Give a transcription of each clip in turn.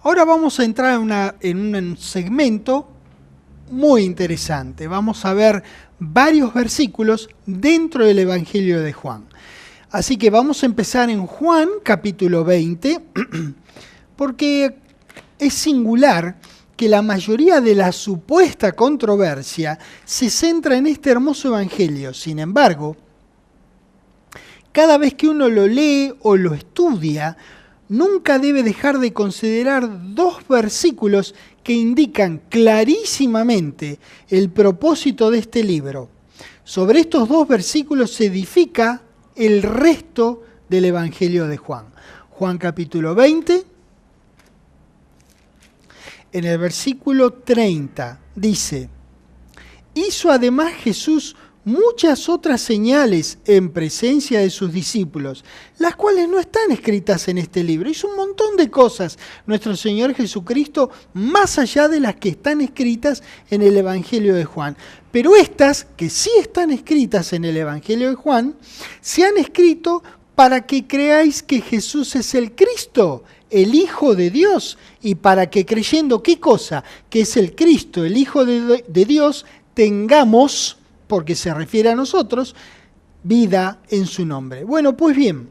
Ahora vamos a entrar en un segmento muy interesante. Vamos a ver varios versículos dentro del Evangelio de Juan. Así que vamos a empezar en Juan capítulo 20, porque es singular que la mayoría de la supuesta controversia se centra en este hermoso Evangelio. Sin embargo, cada vez que uno lo lee o lo estudia, nunca debe dejar de considerar dos versículos que indican clarísimamente el propósito de este libro. Sobre estos dos versículos se edifica el resto del Evangelio de Juan. Juan capítulo 20, en el versículo 30, dice: hizo además Jesús muchas otras señales en presencia de sus discípulos, las cuales no están escritas en este libro. Hizo un montón de cosas nuestro Señor Jesucristo, más allá de las que están escritas en el Evangelio de Juan. Pero estas, que sí están escritas en el Evangelio de Juan, se han escrito para que creáis que Jesús es el Cristo, el Hijo de Dios, y para que creyendo, ¿qué cosa? Que es el Cristo, el Hijo de Dios, tengamos, porque se refiere a nosotros, vida en su nombre. Bueno, pues bien,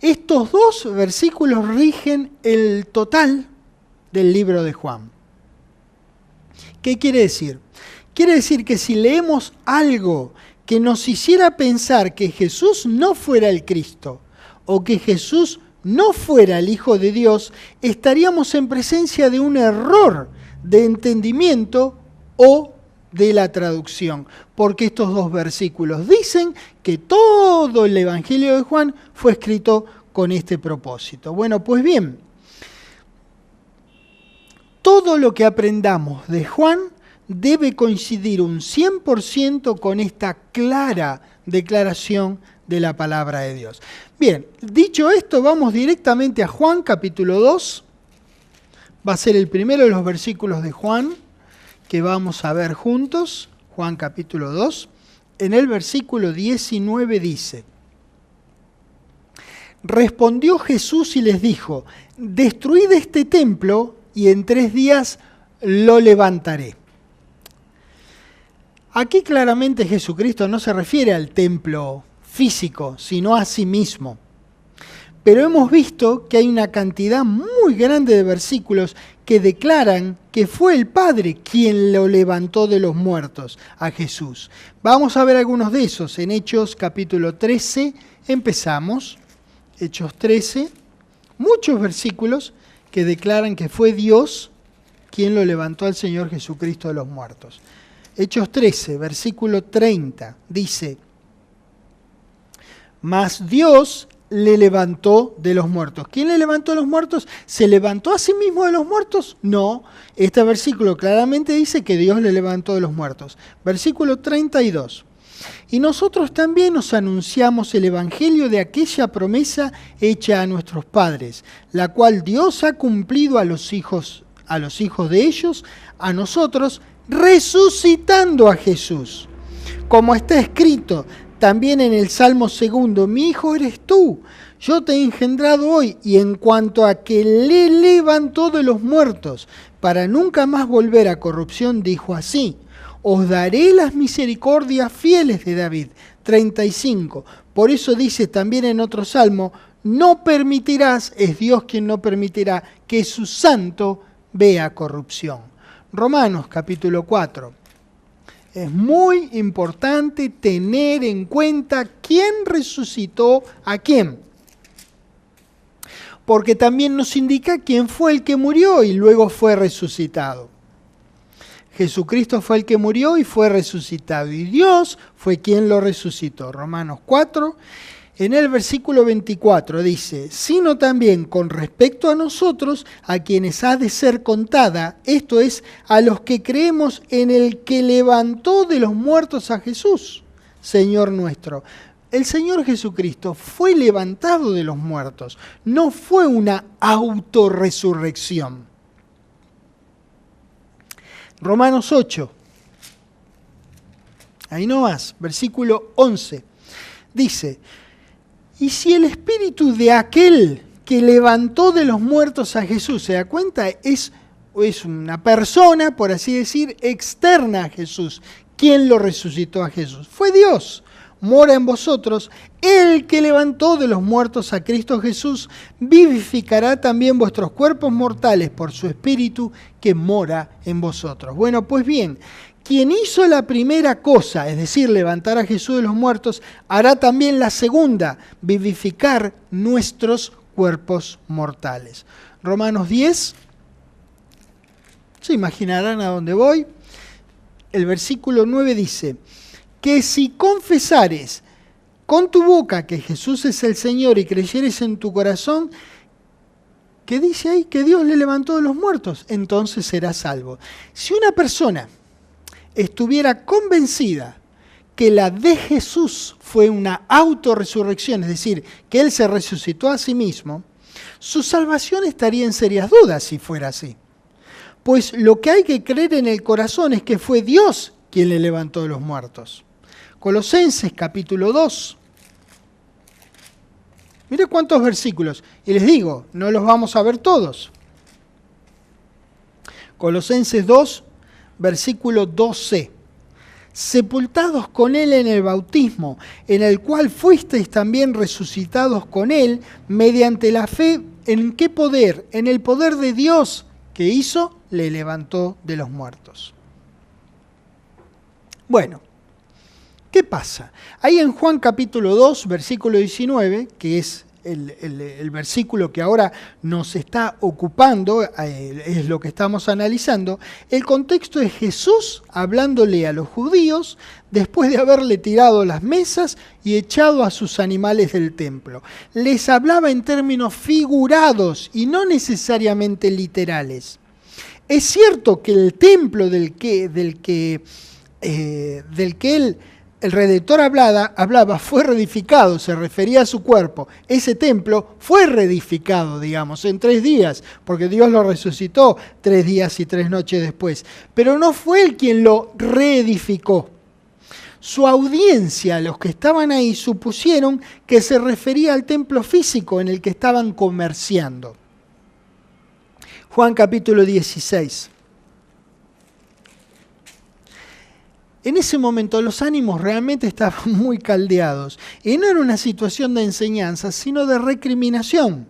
estos dos versículos rigen el total del libro de Juan. ¿Qué quiere decir? Quiere decir que si leemos algo que nos hiciera pensar que Jesús no fuera el Cristo, o que Jesús no fuera el Hijo de Dios, estaríamos en presencia de un error de entendimiento o de la traducción, porque estos dos versículos dicen que todo el Evangelio de Juan fue escrito con este propósito. Bueno, pues bien, todo lo que aprendamos de Juan debe coincidir un 100% con esta clara declaración de la palabra de Dios. Bien, dicho esto, vamos directamente a Juan capítulo 2. Va a ser el primero de los versículos de Juan que vamos a ver juntos. Juan capítulo 2. En el versículo 19 dice: respondió Jesús y les dijo: destruid este templo y en 3 días lo levantaré. Aquí claramente Jesucristo no se refiere al templo físico, sino a sí mismo. Pero hemos visto que hay una cantidad muy grande de versículos que declaran que fue el Padre quien lo levantó de los muertos a Jesús. Vamos a ver algunos de esos. En Hechos capítulo 13 empezamos. Hechos 13, muchos versículos que declaran que fue Dios quien lo levantó al Señor Jesucristo de los muertos. Hechos 13, versículo 30, dice: mas Dios le levantó de los muertos. ¿Quién le levantó de los muertos? ¿Se levantó a sí mismo de los muertos? No. Este versículo claramente dice que Dios le levantó de los muertos. Versículo 32. Y nosotros también os anunciamos el evangelio de aquella promesa hecha a nuestros padres, la cual Dios ha cumplido a los hijos de ellos, a nosotros, resucitando a Jesús. Como está escrito también en el Salmo 2, mi hijo eres tú, yo te he engendrado hoy, y en cuanto a que le levantó de los muertos, para nunca más volver a corrupción, dijo así: os daré las misericordias fieles de David. 35. Por eso dice también en otro salmo: no permitirás, es Dios quien no permitirá, que su santo vea corrupción. Romanos capítulo 4. Es muy importante tener en cuenta quién resucitó a quién. Porque también nos indica quién fue el que murió y luego fue resucitado. Jesucristo fue el que murió y fue resucitado. Y Dios fue quien lo resucitó. Romanos 4, en el versículo 24 dice: sino también con respecto a nosotros, a quienes ha de ser contada, esto es, a los que creemos en el que levantó de los muertos a Jesús, Señor nuestro. El Señor Jesucristo fue levantado de los muertos, no fue una autorresurrección. Romanos 8, ahí no más, versículo 11, dice: y si el espíritu de aquel que levantó de los muertos a Jesús. ¿Se da cuenta? Es una persona, por así decir, externa a Jesús. ¿Quién lo resucitó a Jesús? Fue Dios. Mora en vosotros. El que levantó de los muertos a Cristo Jesús, vivificará también vuestros cuerpos mortales por su Espíritu que mora en vosotros. Bueno, pues bien, quien hizo la primera cosa, es decir, levantar a Jesús de los muertos, hará también la segunda, vivificar nuestros cuerpos mortales. Romanos 10, se imaginarán a dónde voy. El versículo 9 dice, que si confesares con tu boca que Jesús es el Señor y creyeres en tu corazón, que dice ahí que Dios le levantó de los muertos, entonces serás salvo. Si una persona estuviera convencida que la de Jesús fue una autorresurrección, es decir, que Él se resucitó a sí mismo, su salvación estaría en serias dudas si fuera así. Pues lo que hay que creer en el corazón es que fue Dios quien le levantó de los muertos. Colosenses capítulo 2. Mire cuántos versículos. Y les digo, no los vamos a ver todos. Colosenses 2, versículo 12. Sepultados con Él en el bautismo, en el cual fuisteis también resucitados con Él, mediante la fe, ¿en qué poder? En el poder de Dios que hizo, le levantó de los muertos. Bueno, ¿qué pasa? Ahí en Juan capítulo 2, versículo 19, que es el versículo que ahora nos está ocupando, es lo que estamos analizando, el contexto es Jesús hablándole a los judíos después de haberle tirado las mesas y echado a sus animales del templo. Les hablaba en términos figurados y no necesariamente literales. Es cierto que el templo del que el Redentor hablaba fue reedificado, se refería a su cuerpo. Ese templo fue reedificado, digamos, en 3 días, porque Dios lo resucitó 3 días y 3 noches después. Pero no fue Él quien lo reedificó. Su audiencia, los que estaban ahí, supusieron que se refería al templo físico en el que estaban comerciando. Juan capítulo 16. En ese momento los ánimos realmente estaban muy caldeados y no era una situación de enseñanza, sino de recriminación.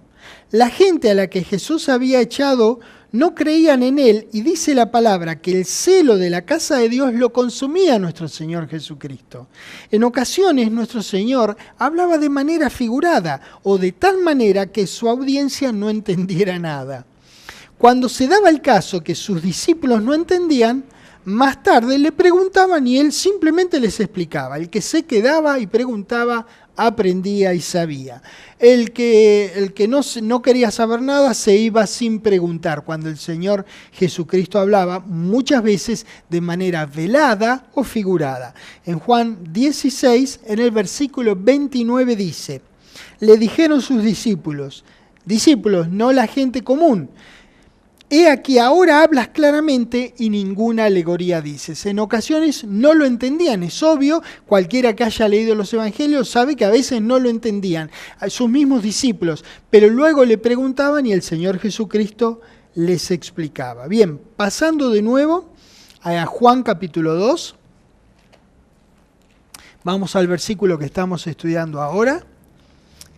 La gente a la que Jesús había echado no creían en Él y dice la palabra que el celo de la casa de Dios lo consumía nuestro Señor Jesucristo. En ocasiones nuestro Señor hablaba de manera figurada o de tal manera que su audiencia no entendiera nada. Cuando se daba el caso que sus discípulos no entendían, más tarde le preguntaban y Él simplemente les explicaba. El que se quedaba y preguntaba, aprendía y sabía. El que no quería saber nada se iba sin preguntar. Cuando el Señor Jesucristo hablaba, muchas veces de manera velada o figurada. En Juan 16, en el versículo 29 dice, le dijeron sus discípulos, no la gente común, he aquí ahora hablas claramente y ninguna alegoría dices. En ocasiones no lo entendían, es obvio, cualquiera que haya leído los evangelios sabe que a veces no lo entendían, a sus mismos discípulos, pero luego le preguntaban y el Señor Jesucristo les explicaba. Bien, pasando de nuevo a Juan capítulo 2, vamos al versículo que estamos estudiando ahora,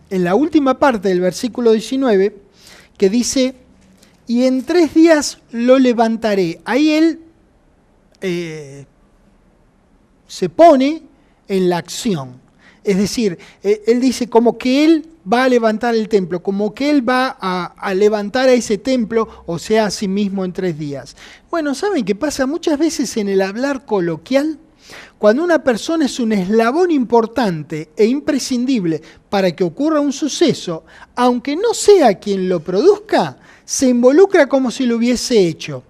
en la última parte del versículo 19, que dice, y en 3 días lo levantaré. Ahí Él se pone en la acción. Es decir, Él dice como que Él va a levantar el templo, como que Él va a levantar a ese templo, o sea, a sí mismo en 3 días. Bueno, ¿saben qué pasa? Muchas veces en el hablar coloquial, cuando una persona es un eslabón importante e imprescindible para que ocurra un suceso, aunque no sea quien lo produzca, se involucra como si lo hubiese hecho.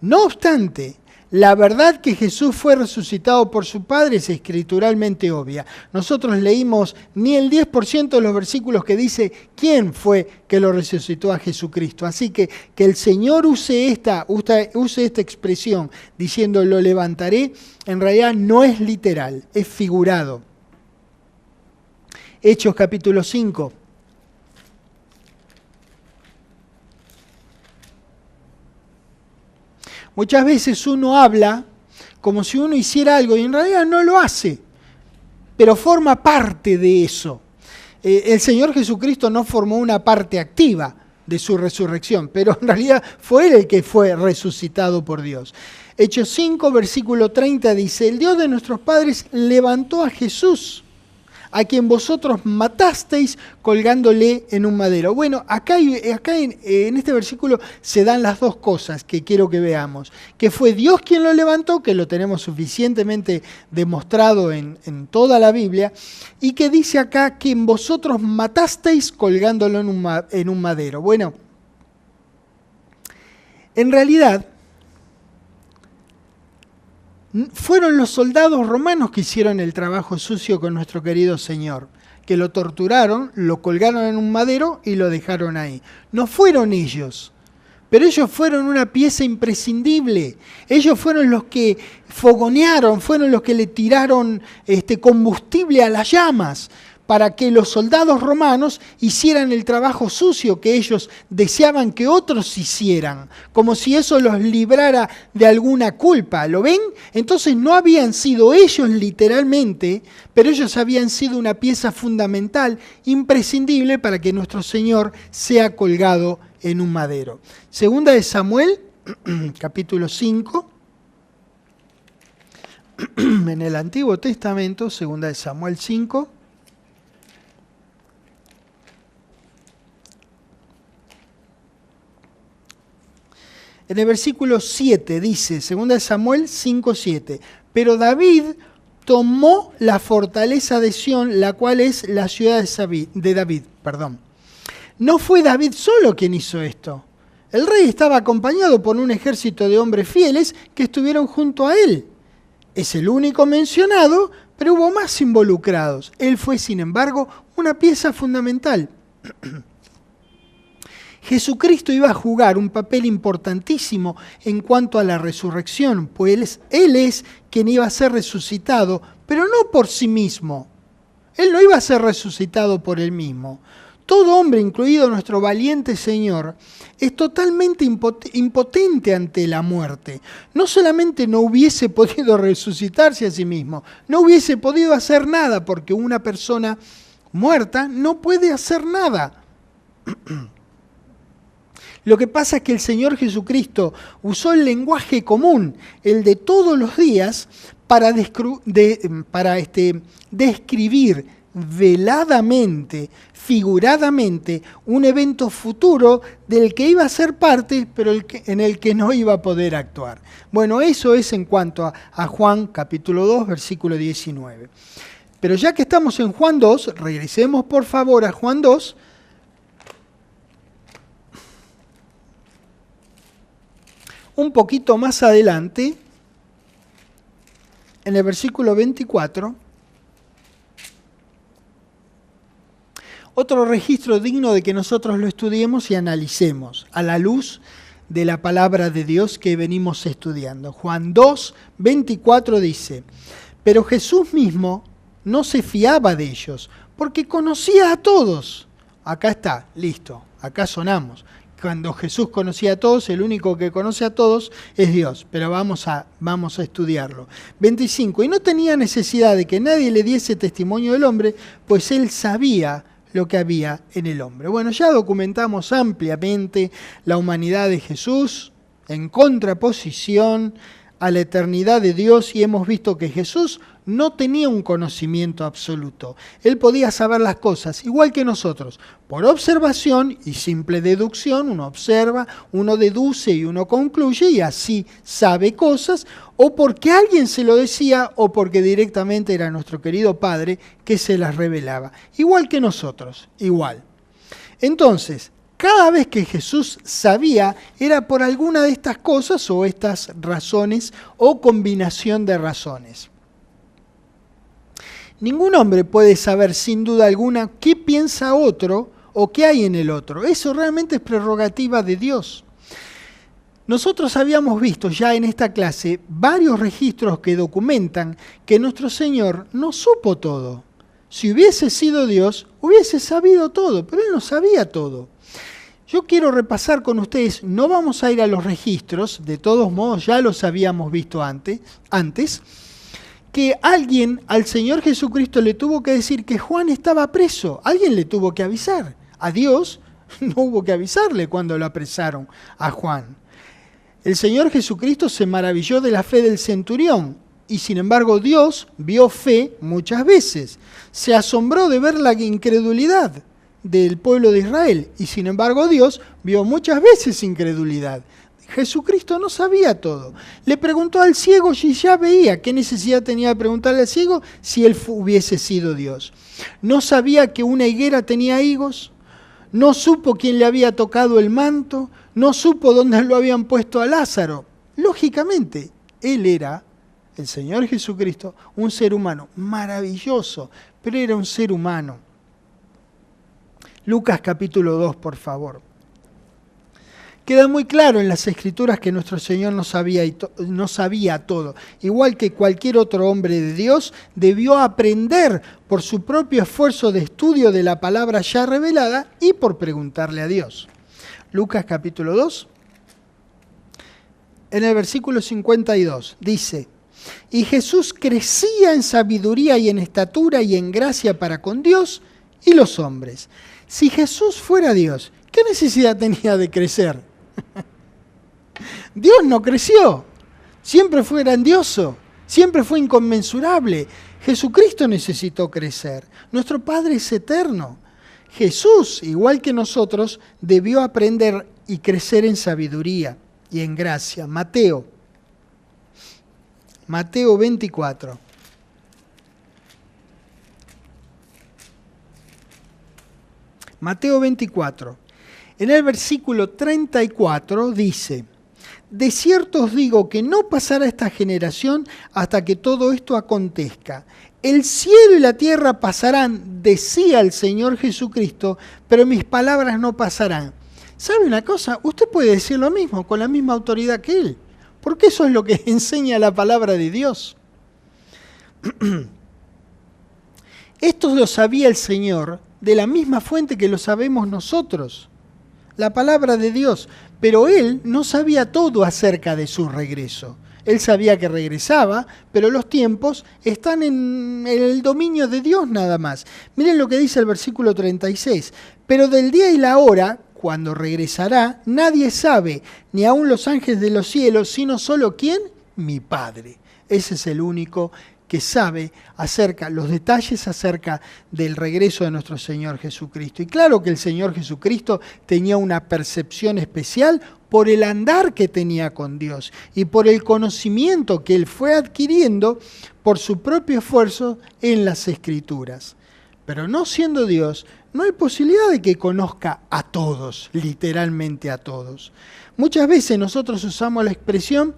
No obstante, la verdad que Jesús fue resucitado por su Padre es escrituralmente obvia. Nosotros leímos ni el 10% de los versículos que dice quién fue que lo resucitó a Jesucristo. Así que el Señor use esta expresión diciendo lo levantaré, en realidad no es literal, es figurado. Hechos capítulo 5. Muchas veces uno habla como si uno hiciera algo y en realidad no lo hace, pero forma parte de eso. El Señor Jesucristo no formó una parte activa de su resurrección, pero en realidad fue Él el que fue resucitado por Dios. Hechos 5, versículo 30 dice, el Dios de nuestros padres levantó a Jesús, a quien vosotros matasteis colgándole en un madero. Bueno, acá en este versículo se dan las dos cosas que quiero que veamos. Que fue Dios quien lo levantó, que lo tenemos suficientemente demostrado en toda la Biblia, y que dice acá que vosotros matasteis colgándolo en un madero. Bueno, en realidad fueron los soldados romanos que hicieron el trabajo sucio con nuestro querido Señor, que lo torturaron, lo colgaron en un madero y lo dejaron ahí. No fueron ellos, pero ellos fueron una pieza imprescindible. Ellos fueron los que fogonearon, fueron los que le tiraron combustible a las llamas para que los soldados romanos hicieran el trabajo sucio que ellos deseaban que otros hicieran, como si eso los librara de alguna culpa. ¿Lo ven? Entonces no habían sido ellos literalmente, pero ellos habían sido una pieza fundamental, imprescindible para que nuestro Señor sea colgado en un madero. Segunda de Samuel, capítulo 5. En el Antiguo Testamento, segunda de Samuel 5. En el versículo 7 dice, 2 Samuel 5:7, pero David tomó la fortaleza de Sión, la cual es la ciudad de David. No fue David solo quien hizo esto. El rey estaba acompañado por un ejército de hombres fieles que estuvieron junto a él. Es el único mencionado, pero hubo más involucrados. Él fue, sin embargo, una pieza fundamental. Jesucristo iba a jugar un papel importantísimo en cuanto a la resurrección, pues Él es quien iba a ser resucitado, pero no por sí mismo. Él no iba a ser resucitado por Él mismo. Todo hombre, incluido nuestro valiente Señor, es totalmente impotente ante la muerte. No solamente no hubiese podido resucitarse a sí mismo, no hubiese podido hacer nada, porque una persona muerta no puede hacer nada. Lo que pasa es que el Señor Jesucristo usó el lenguaje común, el de todos los días, para describir veladamente, figuradamente, un evento futuro del que iba a ser parte, pero en el que no iba a poder actuar. Bueno, eso es en cuanto a Juan capítulo 2, versículo 19. Pero ya que estamos en Juan 2, regresemos por favor a Juan 2, un poquito más adelante, en el versículo 24, otro registro digno de que nosotros lo estudiemos y analicemos a la luz de la palabra de Dios que venimos estudiando. Juan 2, 24 dice, pero Jesús mismo no se fiaba de ellos, porque conocía a todos. Acá está, listo, acá sonamos. Cuando Jesús conocía a todos, el único que conoce a todos es Dios. Pero vamos a estudiarlo. 25. Y no tenía necesidad de que nadie le diese testimonio del hombre, pues él sabía lo que había en el hombre. Bueno, ya documentamos ampliamente la humanidad de Jesús en contraposición a la eternidad de Dios y hemos visto que Jesús no tenía un conocimiento absoluto. Él podía saber las cosas igual que nosotros. Por observación y simple deducción, uno observa, uno deduce y uno concluye y así sabe cosas, o porque alguien se lo decía o porque directamente era nuestro querido Padre que se las revelaba. Igual que nosotros, igual. Entonces, cada vez que Jesús sabía, era por alguna de estas cosas o estas razones o combinación de razones. Ningún hombre puede saber sin duda alguna qué piensa otro o qué hay en el otro. Eso realmente es prerrogativa de Dios. Nosotros habíamos visto ya en esta clase varios registros que documentan que nuestro Señor no supo todo. Si hubiese sido Dios, hubiese sabido todo, pero Él no sabía todo. Yo quiero repasar con ustedes, no vamos a ir a los registros, de todos modos ya los habíamos visto antes, que alguien al Señor Jesucristo le tuvo que decir que Juan estaba preso. Alguien le tuvo que avisar. A Dios no hubo que avisarle cuando lo apresaron a Juan. El Señor Jesucristo se maravilló de la fe del centurión y sin embargo Dios vio fe muchas veces. Se asombró de ver la incredulidad del pueblo de Israel y sin embargo Dios vio muchas veces incredulidad. Jesucristo no sabía todo. Le preguntó al ciego si ya veía. ¿Qué necesidad tenía de preguntarle al ciego si él hubiese sido Dios? No sabía que una higuera tenía higos. No supo quién le había tocado el manto. No supo dónde lo habían puesto a Lázaro. Lógicamente, él era, el Señor Jesucristo, un ser humano maravilloso, pero era un ser humano. Lucas capítulo 2, por favor. Queda muy claro en las Escrituras que nuestro Señor no sabía todo. Igual que cualquier otro hombre de Dios, debió aprender por su propio esfuerzo de estudio de la palabra ya revelada y por preguntarle a Dios. Lucas capítulo 2, en el versículo 52, dice: y Jesús crecía en sabiduría y en estatura y en gracia para con Dios y los hombres. Si Jesús fuera Dios, ¿qué necesidad tenía de crecer? Dios no creció, siempre fue grandioso, siempre fue inconmensurable. Jesucristo necesitó crecer. Nuestro Padre es eterno. Jesús, igual que nosotros, debió aprender y crecer en sabiduría y en gracia. Mateo 24. Mateo 24. En el versículo 34 dice: de cierto os digo que no pasará esta generación hasta que todo esto acontezca. El cielo y la tierra pasarán, decía el Señor Jesucristo, pero mis palabras no pasarán. ¿Sabe una cosa? Usted puede decir lo mismo, con la misma autoridad que Él, porque eso es lo que enseña la palabra de Dios. Esto lo sabía el Señor de la misma fuente que lo sabemos nosotros, la palabra de Dios, pero Él no sabía todo acerca de su regreso. Él sabía que regresaba, pero los tiempos están en el dominio de Dios nada más. Miren lo que dice el versículo 36. Pero del día y la hora, cuando regresará, nadie sabe, ni aun los ángeles de los cielos, sino solo ¿quién? Mi Padre. Ese es el único que sabe los detalles acerca del regreso de nuestro Señor Jesucristo. Y claro que el Señor Jesucristo tenía una percepción especial por el andar que tenía con Dios y por el conocimiento que Él fue adquiriendo por su propio esfuerzo en las Escrituras. Pero no siendo Dios, no hay posibilidad de que conozca a todos, literalmente a todos. Muchas veces nosotros usamos la expresión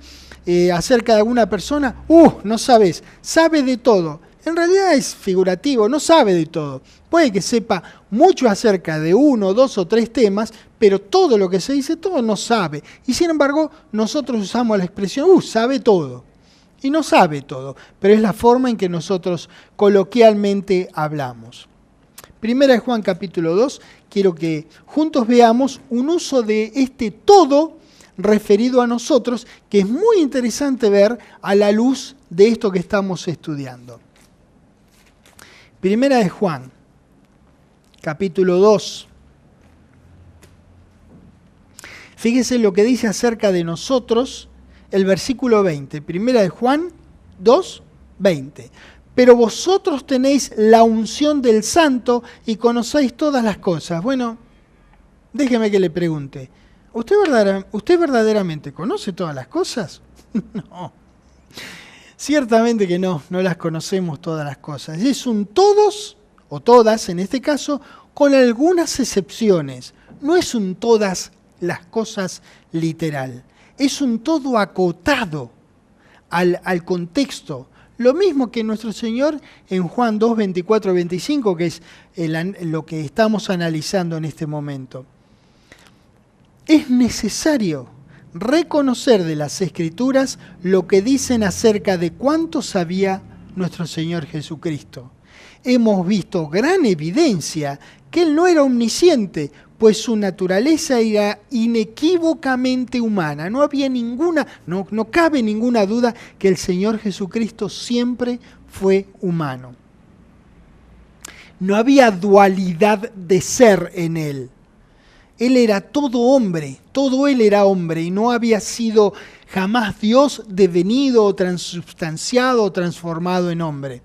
acerca de alguna persona: no sabes, sabe de todo. En realidad es figurativo, no sabe de todo. Puede que sepa mucho acerca de 1, 2 o 3 temas, pero todo lo que se dice, todo no sabe. Y sin embargo, nosotros usamos la expresión: sabe todo. Y no sabe todo, pero es la forma en que nosotros coloquialmente hablamos. Primera de Juan capítulo 2, quiero que juntos veamos un uso de este todo referido a nosotros, que es muy interesante ver a la luz de esto que estamos estudiando. Primera de Juan, capítulo 2. Fíjese lo que dice acerca de nosotros el versículo 20. Primera de Juan 2, 20. Pero vosotros tenéis la unción del Santo y conocéis todas las cosas. Bueno, déjeme que le pregunte. ¿Usted verdaderamente conoce todas las cosas? No. Ciertamente que no las conocemos todas las cosas. Es un todos, o todas en este caso, con algunas excepciones. No es un todas las cosas literal. Es un todo acotado al contexto. Lo mismo que nuestro Señor en Juan 2, 24, 25, que es lo que estamos analizando en este momento. Es necesario reconocer de las Escrituras lo que dicen acerca de cuánto sabía nuestro Señor Jesucristo. Hemos visto gran evidencia que él no era omnisciente, pues su naturaleza era inequívocamente humana. No había no cabe ninguna duda que el Señor Jesucristo siempre fue humano. No había dualidad de ser en él. Él era todo hombre, todo él era hombre y no había sido jamás Dios devenido o transubstanciado o transformado en hombre.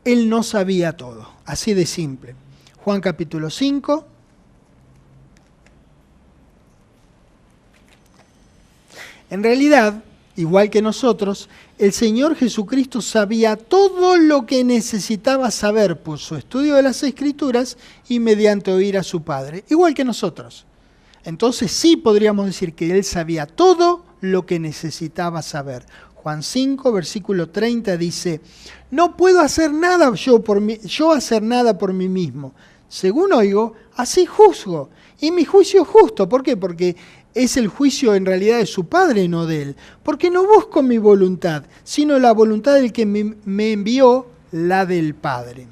Él no sabía todo, así de simple. Juan capítulo 5. En realidad, igual que nosotros, el Señor Jesucristo sabía todo lo que necesitaba saber por su estudio de las Escrituras y mediante oír a su Padre, igual que nosotros. Entonces sí podríamos decir que Él sabía todo lo que necesitaba saber. Juan 5, versículo 30 dice, no puedo hacer nada yo hacer nada por mí mismo. Según oigo, así juzgo. Y mi juicio es justo. ¿Por qué? Porque es el juicio en realidad de su Padre, no de Él. Porque no busco mi voluntad, sino la voluntad del que me envió, la del Padre.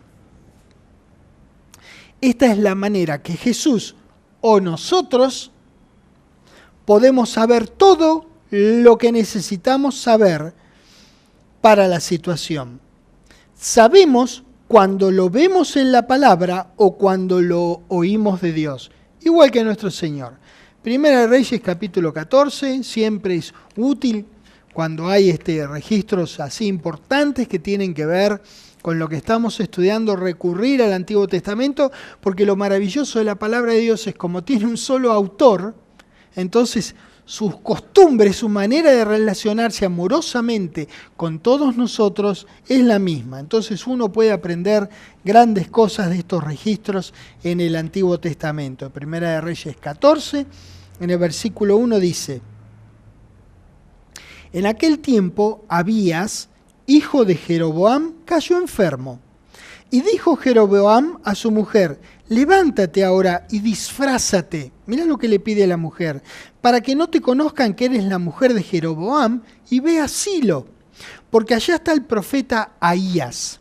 Esta es la manera que Jesús o nosotros podemos saber todo lo que necesitamos saber para la situación. Sabemos cuando lo vemos en la palabra o cuando lo oímos de Dios, igual que nuestro Señor. Primera de Reyes capítulo 14, siempre es útil cuando hay registros así importantes que tienen que ver con lo que estamos estudiando, recurrir al Antiguo Testamento, porque lo maravilloso de la palabra de Dios es como tiene un solo autor, entonces sus costumbres, su manera de relacionarse amorosamente con todos nosotros es la misma. Entonces uno puede aprender grandes cosas de estos registros en el Antiguo Testamento. En Primera de Reyes 14, en el versículo 1 dice, en aquel tiempo Abías, hijo de Jeroboam, cayó enfermo. Y dijo Jeroboam a su mujer, levántate ahora y disfrázate. Mirá lo que le pide a la mujer, para que no te conozcan que eres la mujer de Jeroboam, y ve a Silo, porque allá está el profeta Ahías,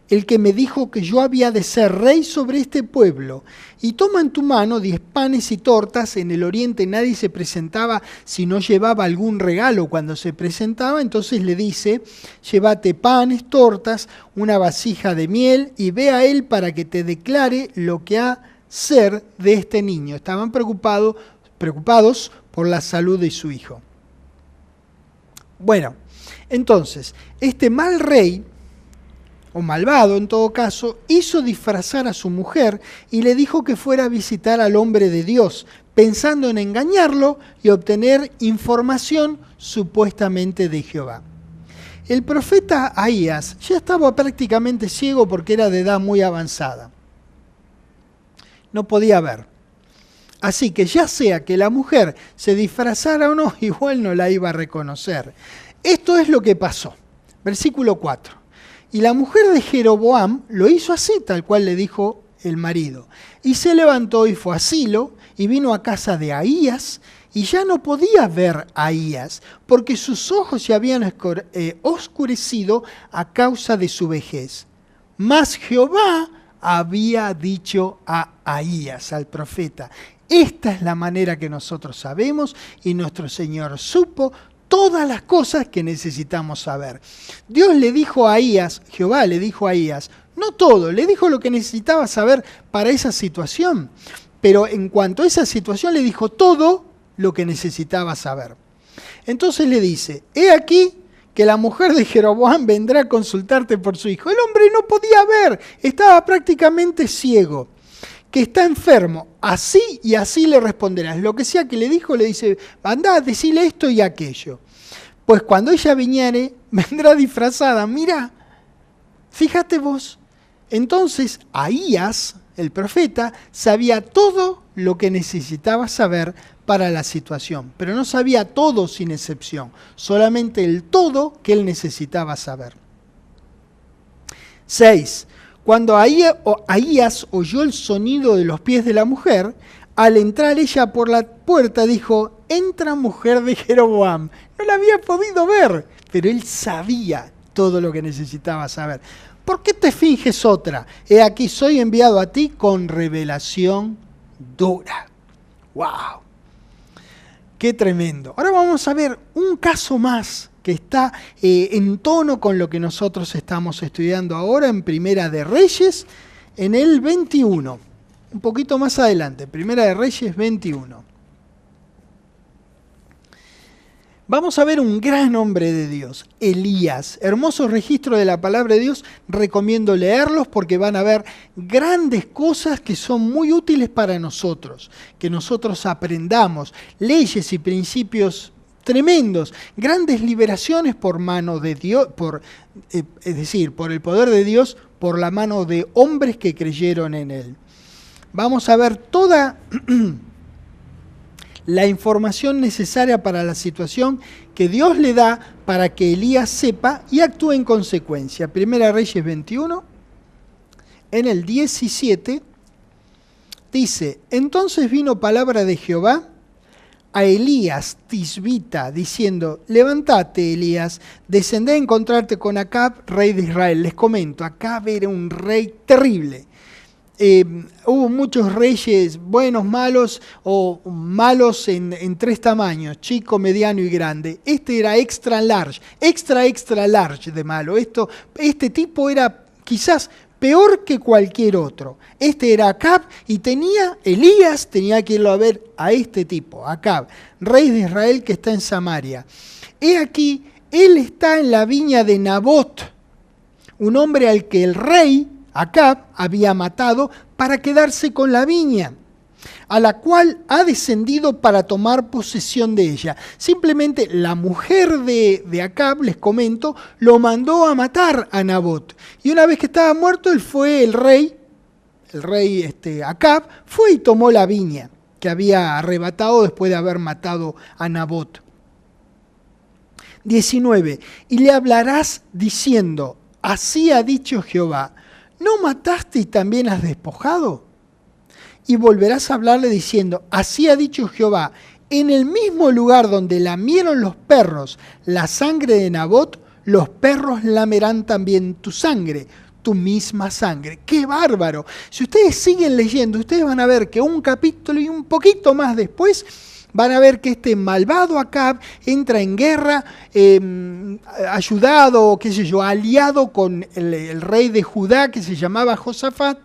el que me dijo que yo había de ser rey sobre este pueblo. Y toma en tu mano 10 panes y tortas. En el oriente nadie se presentaba si no llevaba algún regalo cuando se presentaba. Entonces le dice, llévate panes, tortas, una vasija de miel y ve a él para que te declare lo que ha ser de este niño. Estaban preocupados por la salud de su hijo. Bueno, entonces, este mal rey, o malvado en todo caso, hizo disfrazar a su mujer y le dijo que fuera a visitar al hombre de Dios, pensando en engañarlo y obtener información supuestamente de Jehová. El profeta Ahías ya estaba prácticamente ciego porque era de edad muy avanzada. No podía ver. Así que ya sea que la mujer se disfrazara o no, igual no la iba a reconocer. Esto es lo que pasó. Versículo 4. Y la mujer de Jeroboam lo hizo así, tal cual le dijo el marido. Y se levantó y fue a Silo, y vino a casa de Ahías, y ya no podía ver a Ahías, porque sus ojos se habían oscurecido a causa de su vejez. Mas Jehová había dicho a Ahías, al profeta, esta es la manera que nosotros sabemos, y nuestro Señor supo todas las cosas que necesitamos saber. Dios le dijo a Ahías, Jehová le dijo a Ahías, no todo, le dijo lo que necesitaba saber para esa situación, pero en cuanto a esa situación le dijo todo lo que necesitaba saber. Entonces le dice, he aquí que la mujer de Jeroboam vendrá a consultarte por su hijo. El hombre no podía ver, estaba prácticamente ciego, que está enfermo, así y así le responderás. Lo que sea que le dijo, le dice, andá, decile esto y aquello. Pues cuando ella viniere, vendrá disfrazada. Mira, fíjate vos. Entonces, Ahías, el profeta, sabía todo lo que necesitaba saber para la situación, pero no sabía todo sin excepción, solamente el todo que él necesitaba saber. 6. Cuando Ahías oyó el sonido de los pies de la mujer, al entrar ella por la puerta dijo, entra mujer de Jeroboam. No la había podido ver, pero él sabía todo lo que necesitaba saber. ¿por qué te finges otra? He aquí, soy enviado a ti con revelación dura. ¡Wow! ¡Qué tremendo! Ahora vamos a ver un caso más que está en tono con lo que nosotros estamos estudiando ahora en Primera de Reyes, en el 21. Un poquito más adelante, Primera de Reyes 21. Vamos a ver un gran hombre de Dios, Elías. Hermoso registro de la palabra de Dios. Recomiendo leerlos porque van a ver grandes cosas que son muy útiles para nosotros. Que nosotros aprendamos leyes y principios tremendos. Grandes liberaciones por mano de Dios, es decir, por el poder de Dios, por la mano de hombres que creyeron en Él. Vamos a ver toda la información necesaria para la situación que Dios le da para que Elías sepa y actúe en consecuencia. Primera Reyes 21, en el 17, dice: entonces vino palabra de Jehová a Elías Tisbita, diciendo: levántate, Elías, descendé a encontrarte con Acab, rey de Israel. Les comento, Acab era un rey terrible. Hubo muchos reyes buenos, malos o malos en tres tamaños, chico, mediano y grande. Este era extra large de malo. Este tipo era quizás peor que cualquier otro. Este era Acab y Elías tenía que irlo a ver a este tipo, Acab, rey de Israel que está en Samaria. He aquí, él está en la viña de Nabot, un hombre al que el rey Acab había matado para quedarse con la viña, a la cual ha descendido para tomar posesión de ella. Simplemente la mujer de Acab, les comento, lo mandó a matar a Nabot. Y una vez que estaba muerto, el rey Acab, fue y tomó la viña que había arrebatado después de haber matado a Nabot. 19. Y le hablarás diciendo: así ha dicho Jehová, ¿no mataste y también has despojado? Y volverás a hablarle diciendo: así ha dicho Jehová, en el mismo lugar donde lamieron los perros la sangre de Nabot, los perros lamerán también tu sangre, tu misma sangre. ¡Qué bárbaro! Si ustedes siguen leyendo, ustedes van a ver que un capítulo y un poquito más después van a ver que este malvado Acab entra en guerra, ayudado, aliado con el rey de Judá que se llamaba Josafat,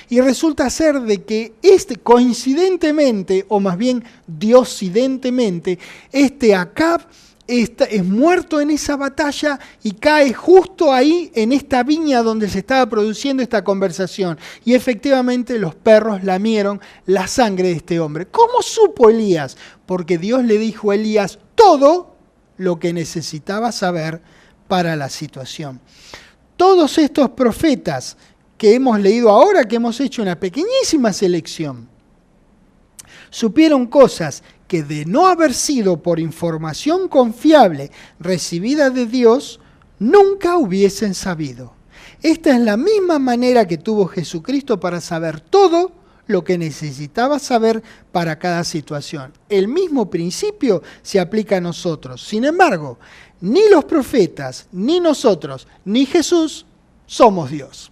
y resulta ser de que coincidentemente, o más bien diosidentemente, Acab es muerto en esa batalla y cae justo ahí en esta viña donde se estaba produciendo esta conversación. Y efectivamente los perros lamieron la sangre de este hombre. ¿Cómo supo Elías? Porque Dios le dijo a Elías todo lo que necesitaba saber para la situación. Todos estos profetas que hemos leído ahora, que hemos hecho una pequeñísima selección, supieron cosas que de no haber sido por información confiable recibida de Dios, nunca hubiesen sabido. Esta es la misma manera que tuvo Jesucristo para saber todo lo que necesitaba saber para cada situación. El mismo principio se aplica a nosotros. Sin embargo, ni los profetas, ni nosotros, ni Jesús somos Dios.